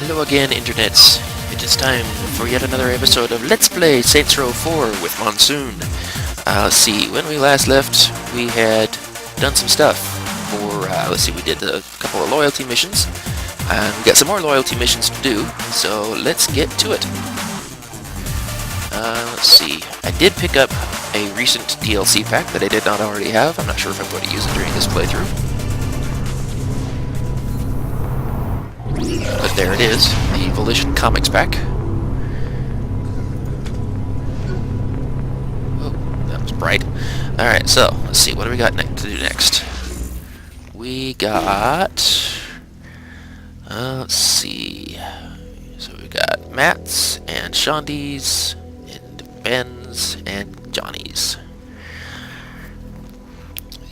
Hello again, internets. It is time for yet another episode of Let's Play Saints Row 4 with Monsoon. Let's see, when we last left, we had done some stuff for, we did a couple of loyalty missions. We got some more loyalty missions to do, so let's get to it. Let's see, I did pick up a recent DLC pack that I did not already have. I'm not sure if I'm going to use it during this playthrough. But there it is, the Volition Comics pack. Oh, that was bright. Alright, so, let's see, what do we got to do next? We got... let's see... So we got Matt's, and Shondi's, and Ben's, and Johnny's.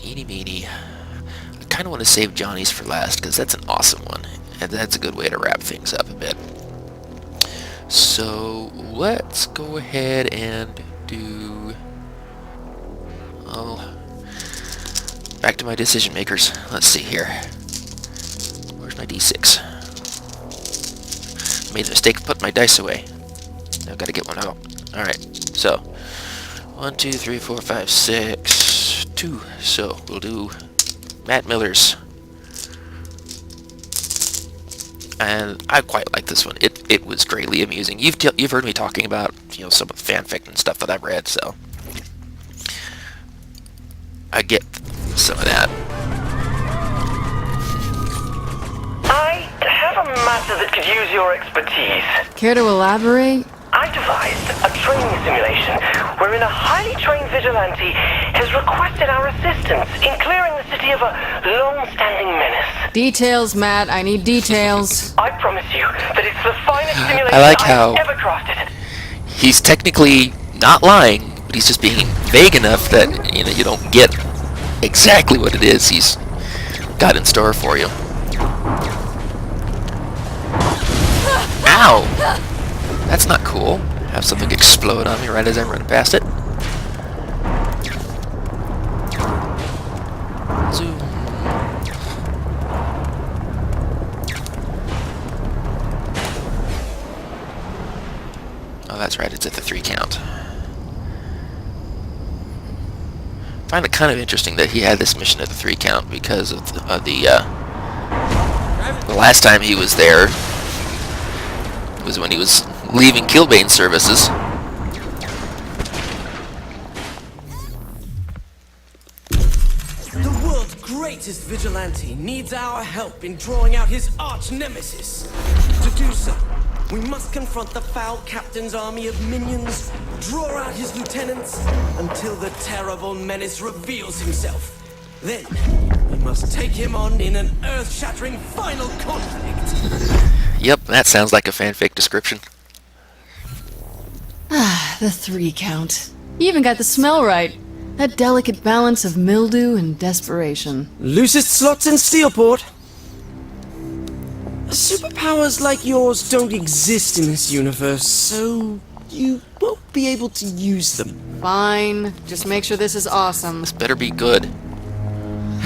Eeny meeny. I kind of want to save Johnny's for last, because that's an awesome one. And that's a good way to wrap things up a bit. So, let's go ahead and do... back to my decision makers. Let's see here. Where's my D6? Made the mistake of putting my dice away. Now I've got to get one out. Alright, so 1, 2, 3, 4, 5, 6, 2. So, we'll do Matt Miller's. And I quite like this one. It was greatly amusing. You've heard me talking about some of the fanfic and stuff that I've read, so I get some of that. I have a matter that could use your expertise. Care to elaborate? I devised a training simulation wherein a highly trained vigilante has requested our assistance in clearing the city of a long-standing menace. Details, Matt. I need details. I promise you that it's the finest simulation I like how I've ever crafted. He's technically not lying, but he's just being vague enough that you don't get exactly what it is he's got in store for you. Ow! That's not cool. Have something explode on me right as I'm running past it. Zoom. Oh, that's right, it's at the 3 count. I find it kind of interesting that he had this mission at the 3 count because of the last time he was there was when he was leaving Killbane's services. The world's greatest vigilante needs our help in drawing out his arch nemesis. To do so, we must confront the foul captain's army of minions, draw out his lieutenants, until the terrible menace reveals himself. Then, we must take him on in an earth-shattering final conflict. Yep, that sounds like a fanfic description. Ah, the 3 count. You even got the smell right. That delicate balance of mildew and desperation. Loosest slots in Steelport. Superpowers like yours don't exist in this universe, so you won't be able to use them. Fine. Just make sure this is awesome. This better be good.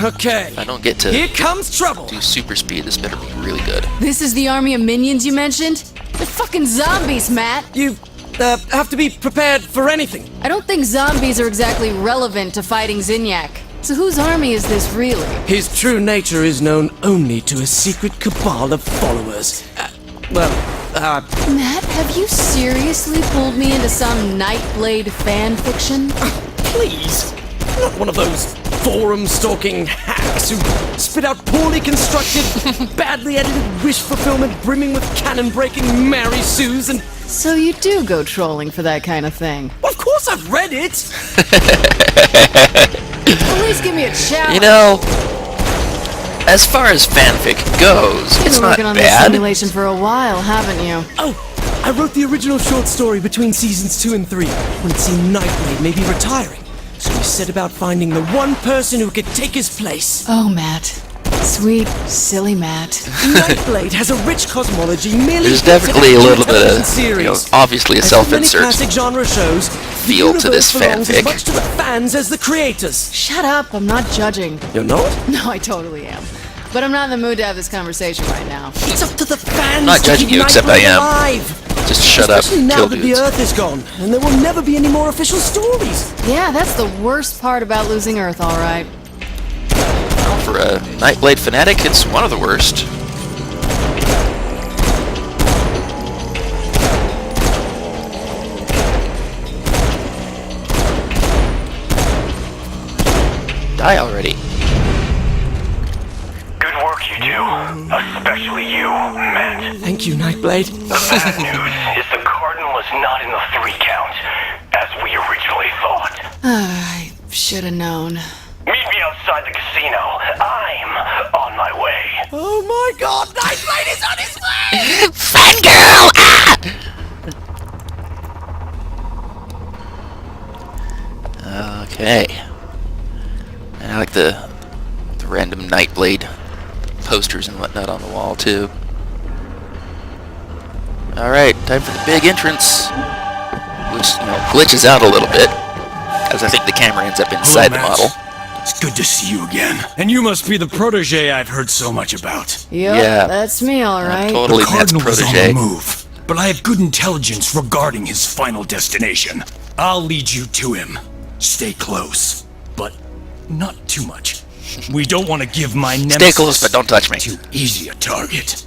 Okay. If I don't get to Here comes trouble. do super speed, this better be really good. This is the army of minions you mentioned? They're fucking zombies, Matt! You have to be prepared for anything. I don't think zombies are exactly relevant to fighting Zinyak. So whose army is this really? His true nature is known only to a secret cabal of followers. Matt, have you seriously pulled me into some NyteBlayde fan fiction? Please. Not one of those forum-stalking hacks who spit out poorly constructed, badly edited wish fulfillment brimming with cannon-breaking Mary Sues and... So you do go trolling for that kind of thing? Well, of course I've read it! At least give me a challenge. As far as fanfic goes, it's You've been not working on this bad. simulation for a while, haven't you? Oh, I wrote the original short story between seasons 2 and 3, when it seemed NyteBlayde may be retiring. So we set about finding the one person who could take his place. Oh, Matt. Sweet, silly Matt. NyteBlayde has a rich cosmology merely... There's definitely a little bit of, series. obviously a self-insert classic genre shows, feel to this belongs as fanfic. much to the fans as the creators. Shut up, I'm not judging. You're not? No, I totally am. But I'm not in the mood to have this conversation right now. It's up to the fans hands not to judging keep you, except I NyteBlayde am. alive. Just shut up, Especially now kill that the dudes. Earth is gone, and there will never be any more official stories. Yeah, that's the worst part about losing Earth, alright. For a NyteBlayde fanatic, it's one of the worst. Die already. Good work, you two. Especially you, Matt. Thank you, NyteBlayde. The bad news is the Cardinal is not in the 3 count, as we originally thought. I should have known. Meet me outside the casino. I'm on my way. Oh my God, NyteBlayde is on his way! Fangirl! Ah! Okay. And I like the random NyteBlayde posters and whatnot on the wall too. Alright, time for the big entrance, which, glitches out a little bit, as I think the camera ends up inside the model. It's good to see you again. And you must be the protege I've heard so much about. Yep, Yeah. that's me, alright. Totally The Matt's Cardinal is on protege. the move, but I have good intelligence regarding his final destination. I'll lead you to him. Stay close, but not too much. We don't want to give my nemesis Stay close, but don't touch me. too easy a target.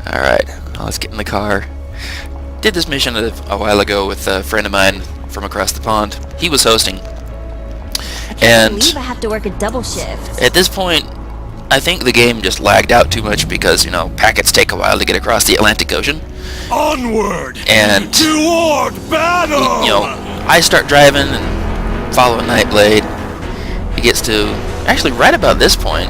Alright, well, let's get in the car. Did this mission a while ago with a friend of mine from across the pond. He was hosting. I And believe I have to work a double shift. at this point, I think the game just lagged out too much because, packets take a while to get across the Atlantic Ocean. Onward! And, Toward battle! I start driving and following NyteBlayde. He gets to, actually right about this point,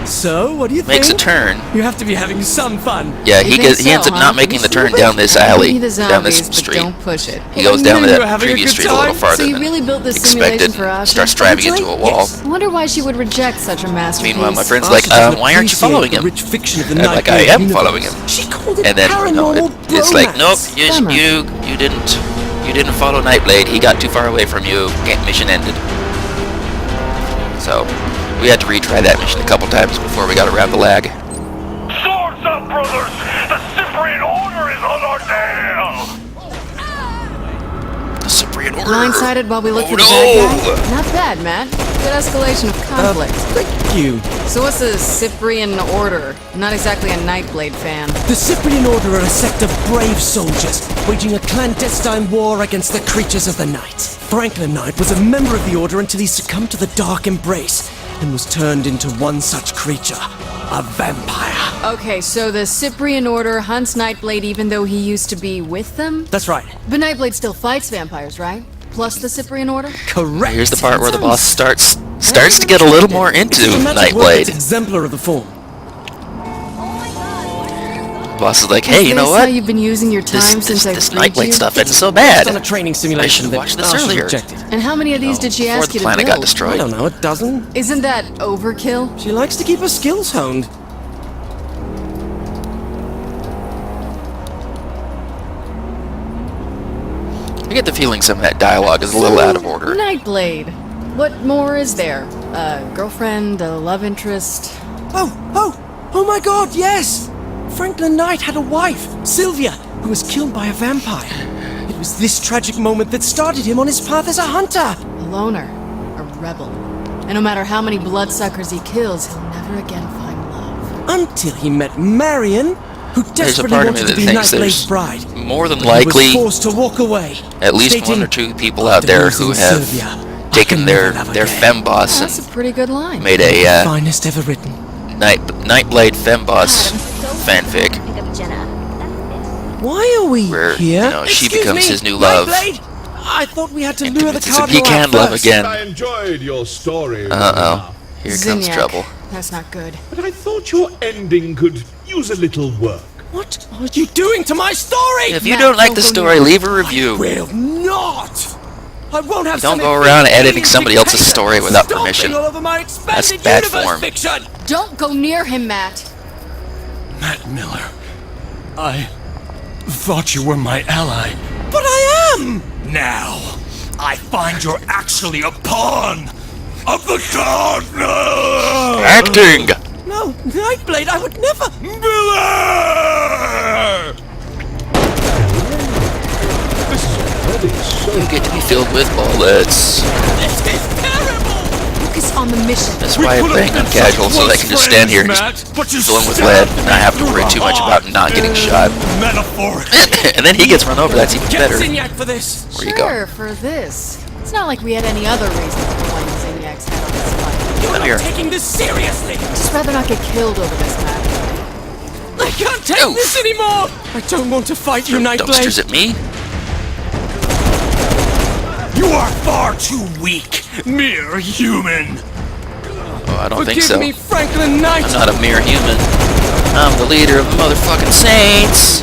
So, what do you makes a think? turn. You have to be having some fun. Yeah, You he think ends so, up huh? not making the turn down this alley, Be the down this zombies, but street. don't push it. He goes I down knew you were that having a previous good street a little time. farther So you than really built this expected. simulation for us? Starts driving into a wall. Yes. I wonder why she would reject such a masterpiece. Meanwhile, my friend's Archie like, doesn't why aren't you appreciate following the him? rich fiction of the And I'm like, I NyteBlayde am universe. following him. She called it And then paranormal it's like, nope, bromance. Bummer. you didn't follow NyteBlayde. He got too far away from you. Mission ended. So we had to retry that mission a couple times before we got around the lag. Swords up, brothers! The Cyprian Order is on our tail! The Cyprian Order. Blindsided while we look Oh, for the no! bad guy? Not bad, Matt. Good escalation of conflict. Thank you. So what's the Cyprian Order? Not exactly a NyteBlayde fan. The Cyprian Order are a sect of brave soldiers, waging a clandestine war against the creatures of the night. Franklin Knight was a member of the Order until he succumbed to the dark embrace, and was turned into one such creature, a vampire. Okay, so the Cyprian Order hunts NyteBlayde even though he used to be with them? That's right. But NyteBlayde still fights vampires, right? Plus the Cyprian Order? Correct. Here's the part where the boss starts to get a little more into It's a magic word that's NyteBlayde. exemplar of the form. The boss is like, hey, you know Is this how what? you've been using your time This since I freed NyteBlayde you? stuff isn't so Based on a bad. training I should simulation have that watched this Archie earlier. rejected. And how many of these did she Before ask the you to planet build? got destroyed. I don't know, a dozen? Isn't that overkill? She likes to keep her skills honed. I get the feeling some of that dialogue is a little out of order. NyteBlayde. What more is there? A girlfriend, a love interest? Oh my God, yes! Franklin Knight had a wife, Sylvia, who was killed by a vampire. It was this tragic moment that started him on his path as a hunter. A loner. A rebel. And no matter how many bloodsuckers he kills, he'll never again find love. Until he met Marion, who There's a desperately part of me wanted that to be thinks NyteBlade's there's bride. more than But he was likely forced to walk away, at least one stating, or two people out "After there losing who have Sylvia, I taken can their never love fem again." boss That's a and pretty good line. made a Finest ever written. NyteBlayde fem boss fanfic Pick up Jenna. Why are we where here? she Excuse becomes me, his new love. NyteBlayde? I thought we had to and lure the convinces him cardinal he can out love first. again. I enjoyed your story. Uh-oh. Here comes Zinyak. trouble. That's not good. But I thought your ending could use a little work. What are you doing to my story? If you Matt, don't like don't the go story, near leave a review. Will not. I won't have Don't some go around inferior editing somebody else's dictator story without stomping permission. all over my expanded bad universe form. fiction. Don't go near him, Matt. Matt Miller, I thought you were my ally. But I am. Now, I find you're actually a pawn of the Cardinal! Acting! No, NyteBlayde, I would never. Miller! filled with bullets. This is terrible! Focus on the mission. That's why I'm playing on casual, so I can just stand here and just fill him with lead and not have to worry too much about not getting shot. Metaphorically. And then he gets run over. That's even Get better. Zinyak for this! Where you go? Sure, for this. It's not like we had any other reason for playing Zinyak's head on this fight. You're Come not here. taking this seriously! Just rather not get killed over this match. I can't take Oof. this anymore! I don't want to fight you, NyteBlayde. Dumpsters at me. You are far too weak, mere human. Oh, I don't think Forgive so. me, Franklin Knight! I'm not a mere human. I'm the leader of the motherfucking Saints.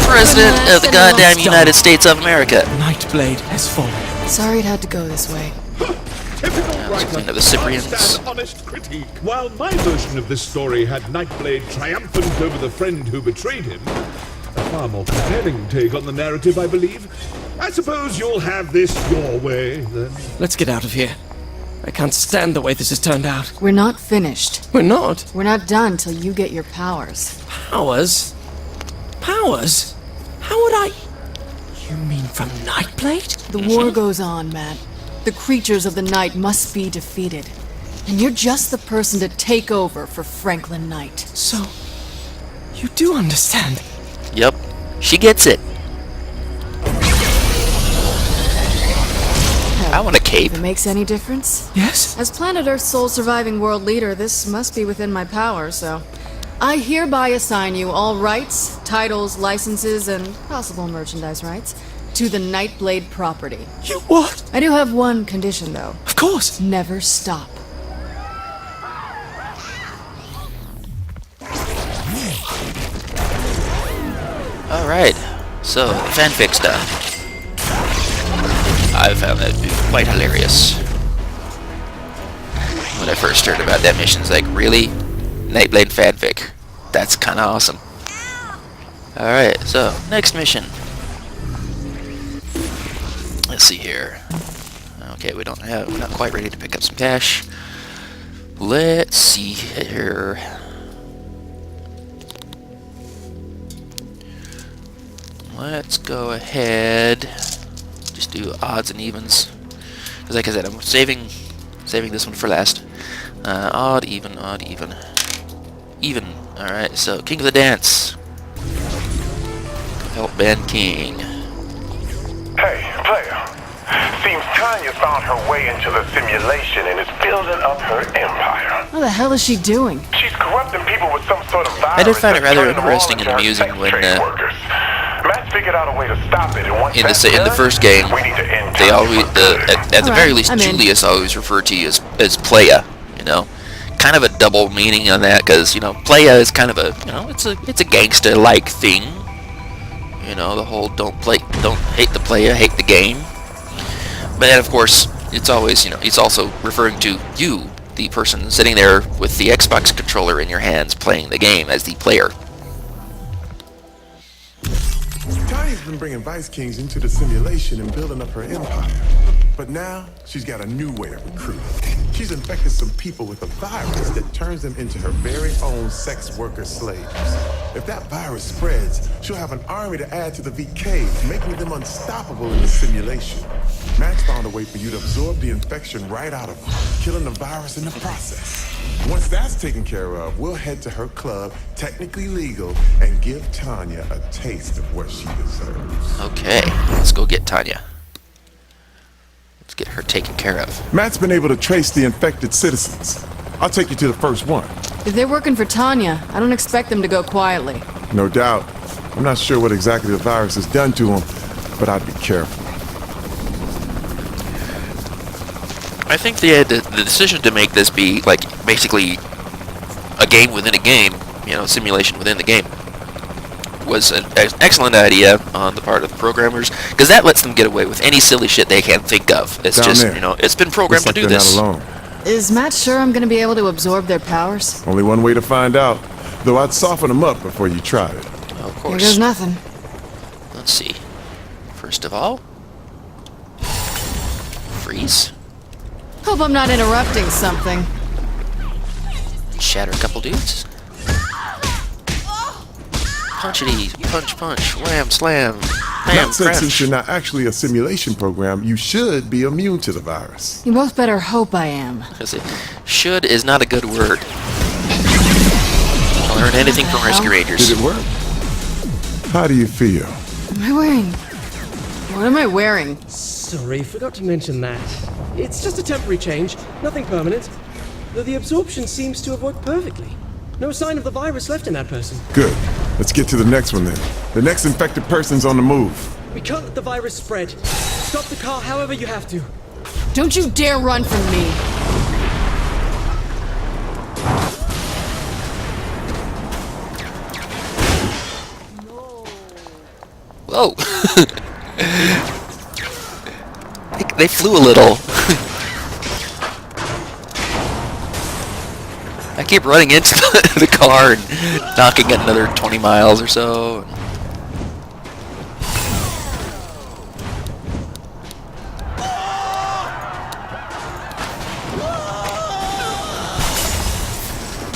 President of the goddamn United States of America. NyteBlayde has fallen. Sorry it had to go this way. Typical writer. Queen of the Cyprians. Must have honest critique. While my version of this story had NyteBlayde triumphant over the friend who betrayed him, a far more compelling take on the narrative, I believe. I suppose you'll have this your way, then. Let's get out of here. I can't stand the way this has turned out. We're not finished. We're not. We're not done till you get your powers. Powers? Powers? How would I... You mean from NyteBlayde? The war goes on, Matt. The creatures of the night must be defeated. And you're just the person to take over for Franklin Knight. So... You do understand. Yep. She gets it. I want a cape. If it makes any difference. Yes? As planet Earth's sole surviving world leader, this must be within my power, so... I hereby assign you all rights, titles, licenses, and possible merchandise rights to the NyteBlayde property. You what? I do have one condition, though. Of course. Never stop. Alright. So, the fanfic stuff. I found that to be quite hilarious. When I first heard about that mission, it's like, really? NyteBlayde fanfic. That's kind of awesome. Alright, so, next mission. Let's see here. Okay, we're not quite ready to pick up some cash. Let's see here. Let's go ahead. Just do odds and evens. Because like I said, I'm saving this one for last. Odd, even, odd, even. Even. Alright, so King of the Dance. Help Ben King. Hey, player. Seems Tanya found her way into the simulation and is building up her empire. What the hell is she doing? She's corrupting people with some sort of virus. I did find it that's rather turning them all interesting and into amusing sex when, trade workers. Matt's figured out a way to stop it, and once in that's the done, first game, we need to end they Tanya always for good. at the very Alright, least I'm in. Julius always referred to you as playa, you know. Kind of a double meaning on that, because you know playa is kind of a, you know, it's a gangster like thing, you know, the whole don't hate the playa, hate the game. But then of course it's always, you know, he's also referring to you, the person sitting there with the Xbox controller in your hands playing the game, as the player. Tanya's been bringing Vice Kings into the simulation and building up her empire. But now, she's got a new way of recruiting. She's infected some people with a virus that turns them into her very own sex worker slaves. If that virus spreads, she'll have an army to add to the VK, making them unstoppable in the simulation. Max found a way for you to absorb the infection right out of her, killing the virus in the process. Once that's taken care of, we'll head to her club, technically legal, and give Tanya a taste of what she deserves. Okay, let's go get Tanya. Let's get her taken care of. Matt's been able to trace the infected citizens. I'll take you to the first one. If they're working for Tanya, I don't expect them to go quietly. No doubt. I'm not sure what exactly the virus has done to them, but I'd be careful. I think the decision to make this be like basically a game within a game, you know, simulation within the game, was an excellent idea on the part of the programmers, because that lets them get away with any silly shit they can think of. It's Down just, there. you know, it's been programmed Looks like to do they're this. not alone. Is Matt sure I'm gonna be able to absorb their powers? Only one way to find out. Though I'd soften them up before you tried it. Of Here course. goes nothing. Let's see. First of all, freeze. Hope I'm not interrupting something. Shatter a couple dudes. Punchity, punch, punch, wham, slam. Not since crash. you're not actually a simulation program, you should be immune to the virus. You both better hope I am. Should is not a good word. Don't learn anything from Rescue Rangers. Did it work? How do you feel? What am I wearing? Sorry, forgot to mention that. It's just a temporary change, nothing permanent. Though the absorption seems to have worked perfectly. No sign of the virus left in that person. Good. Let's get to the next one then. The next infected person's on the move. We can't let the virus spread. Stop the car however you have to. Don't you dare run from me! Whoa! They flew a little. I keep running into the car and knocking at another 20 miles or so.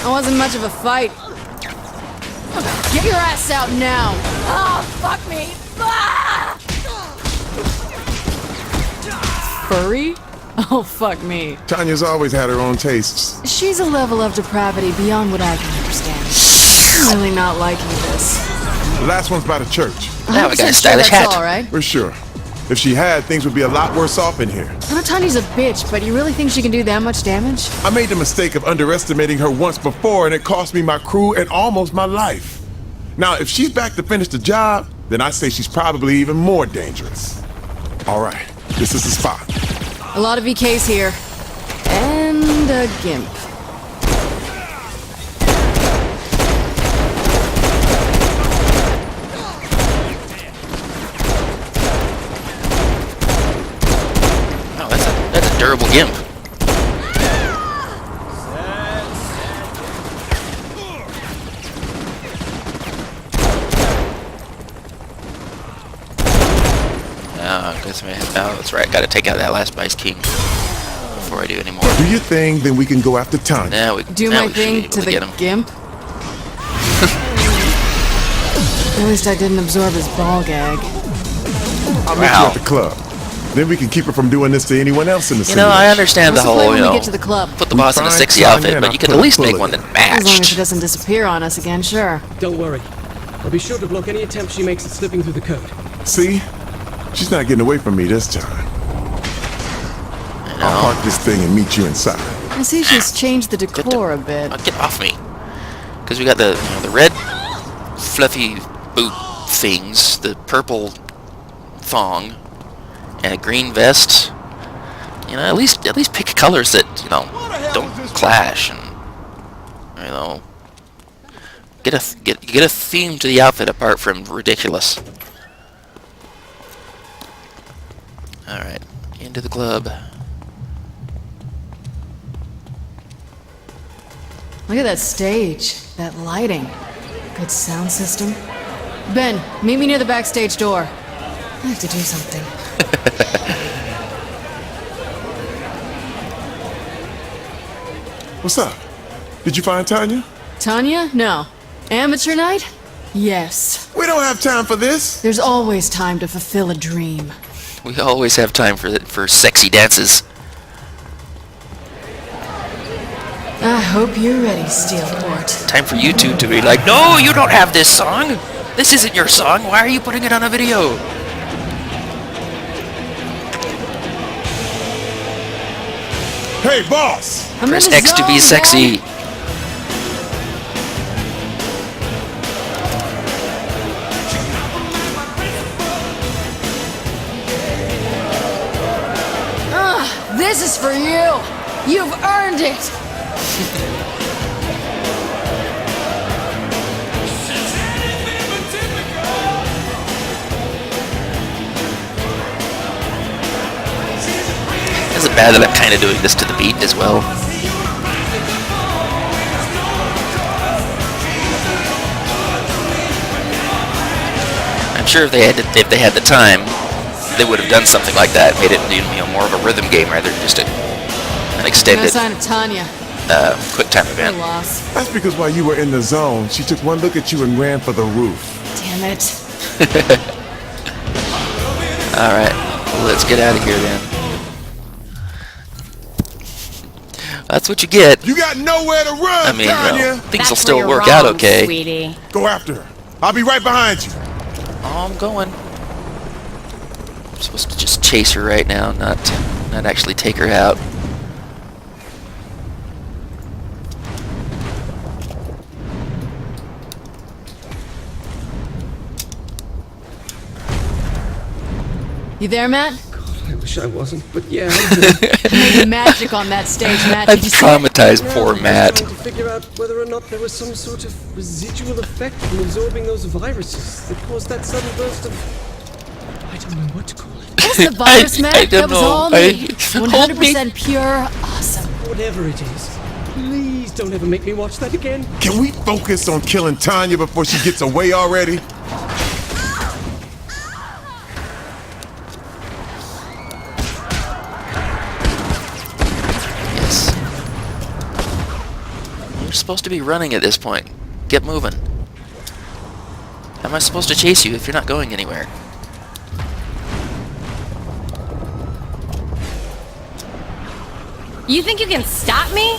It wasn't much of a fight. Get your ass out now! Oh, fuck me! Ah! Furry? Oh, fuck me. Tanya's always had her own tastes. She's a level of depravity beyond what I can understand. I'm really not liking this. The last one's by the church. Now we got a 100% stylish sure that's hat. all right. We're sure. If she had, things would be a lot worse off in here. I know Tanya's a bitch, but you really think she can do that much damage? I made the mistake of underestimating her once before, and it cost me my crew and almost my life. Now, if she's back to finish the job, then I say she's probably even more dangerous. All right, this is the spot. A lot of EKs here. And a gimp. Oh, that's a durable gimp. Oh, that's right. Got to take out that last Vice King before I do any more. Do your thing, then we can go after Tanya. Now we Do now my we should be thing able to the get him. gimp? At least I didn't absorb his ball gag. I'll meet you Wow. at the club. Then we can keep her from doing this to anyone else in the You know, I understand What's the the plan whole, when you we know, get to the club? put the boss in a find sexy Tanya outfit, and but I'll you could put at a least make bullet one in that As long as she matched. doesn't disappear on us again, sure. Don't worry. I'll be sure to block any attempt she makes at slipping through the code. See? She's not getting away from me this time. I'll park this thing and meet you inside. I see she's changed the decor a bit. Get off me. Because we got the, you know, the red fluffy boot things, the purple thong, and a green vest. You know, at least pick colors that, you know, don't clash, and, you know, get a theme to the outfit apart from ridiculous. All right, into the club. Look at that stage, that lighting. Good sound system. Ben, meet me near the backstage door. I have to do something. What's up? Did you find Tanya? Tanya? No. Amateur night? Yes. We don't have time for this. There's always time to fulfill a dream. We always have time for sexy dances. I hope you're ready, Steelport. Time for you two to be like, no, you don't have this song. This isn't your song. Why are you putting it on a video? Hey, boss! I'm Press in the X to be zone, sexy. Dad. This is for you. You've earned it. Is it bad that I'm kind of doing this to the beat as well? I'm sure if they had the time, they would have done something like that, made it, you know, more of a rhythm game rather than just an No extended sign of Tanya. quick time No event. loss. That's because while you were in the zone, she took one look at you and ran for the roof. Damn it. Alright, well, let's get out of here then. That's what you get. You got nowhere to run, I mean, Tanya. things will That's still where work you're out wrong, okay. sweetie. Go after her. I'll be right behind you. Oh, I'm going. I'm supposed to just chase her right now, not actually take her out. You there, Matt? I wish I wasn't, but yeah, I'm here. Made magic on that stage, Matt. I've Did you see it? traumatized Now poor I'm Matt. just trying to figure out whether or not there was some sort of residual effect from absorbing those viruses that caused that sudden burst of... I don't know what to call it. What's the virus, Matt? I don't That was know. all me. Hold me. 100% pure, awesome. Whatever it is, please don't ever make me watch that again. Can we focus on killing Tanya before she gets away already? Yes. You're supposed to be running at this point. Get moving. How am I supposed to chase you if you're not going anywhere? You think you can stop me?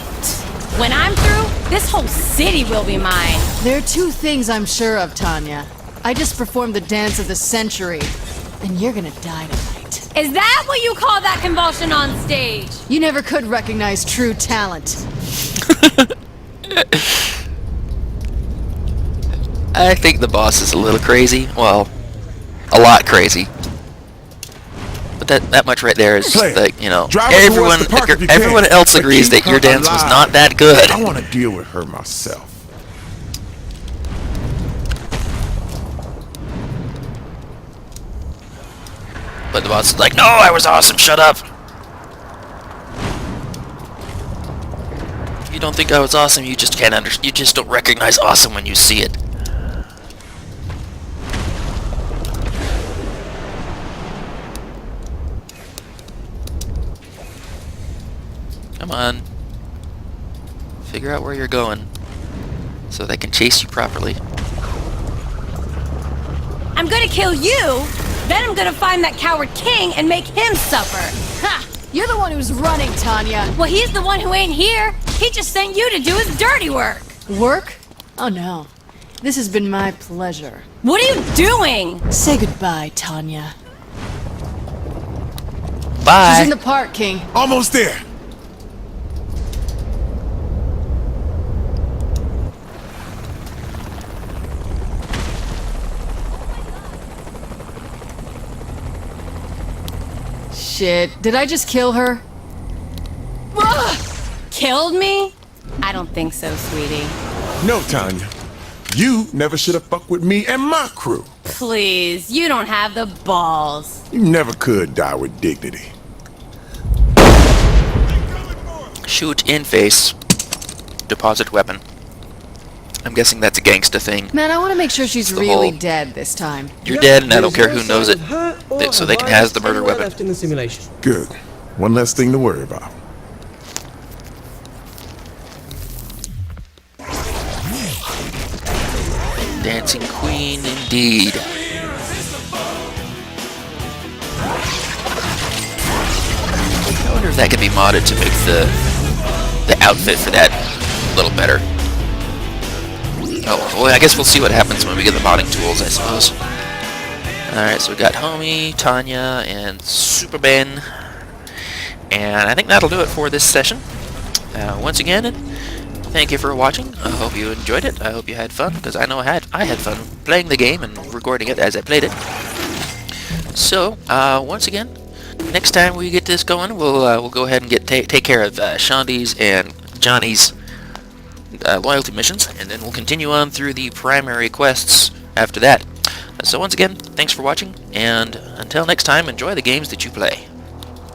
When I'm through, this whole city will be mine. There are two things I'm sure of, Tanya. I just performed the dance of the century, and you're gonna die tonight. Is that what you call that convulsion on stage? You never could recognize true talent. I think the boss is a little crazy. Well, a lot crazy. But that much right there is Play. like, you know, Drive her towards the park if you can, everyone else but agrees keep that your her dance was alive. not that good. I want to deal with her myself. But the boss is like, no, I was awesome, shut up. If you don't think I was awesome, you just can't you just don't recognize awesome when you see it. Come on. Figure out where you're going so they can chase you properly. I'm gonna kill you, then I'm gonna find that coward king and make him suffer. Ha! You're the one who's running, Tanya. Well, he's the one who ain't here. He just sent you to do his dirty work. Work? Oh no. This has been my pleasure. What are you doing? Say goodbye, Tanya. Bye. She's in the park, King. Almost there. Shit, did I just kill her? Killed me? I don't think so, sweetie. No, Tanya. You never should have fucked with me and my crew. Please, you don't have the balls. You never could die with dignity. Shoot in face. Deposit weapon. I'm guessing that's a gangsta thing. Man, I want to make sure she's The really whole- dead this time. You're Yep, dead, and I don't there's care no who knows sign it. of her or So a they can virus have the murder anywhere weapon. left in the simulation. Good. One less thing to worry about. Dancing queen, indeed. I wonder if that can be modded to make the outfit for that a little better. Oh, well, I guess we'll see what happens when we get the modding tools, I suppose. Alright, so we got Homie, Tanya, and Super Ben. And I think that'll do it for this session. Once again, thank you for watching. I hope you enjoyed it. I hope you had fun, because I know I had fun playing the game and recording it as I played it. So, once again, next time we get this going, we'll go ahead and take care of Shondi's and Johnny's loyalty missions, and then we'll continue on through the primary quests after that. So once again, thanks for watching, and until next time, enjoy the games that you play.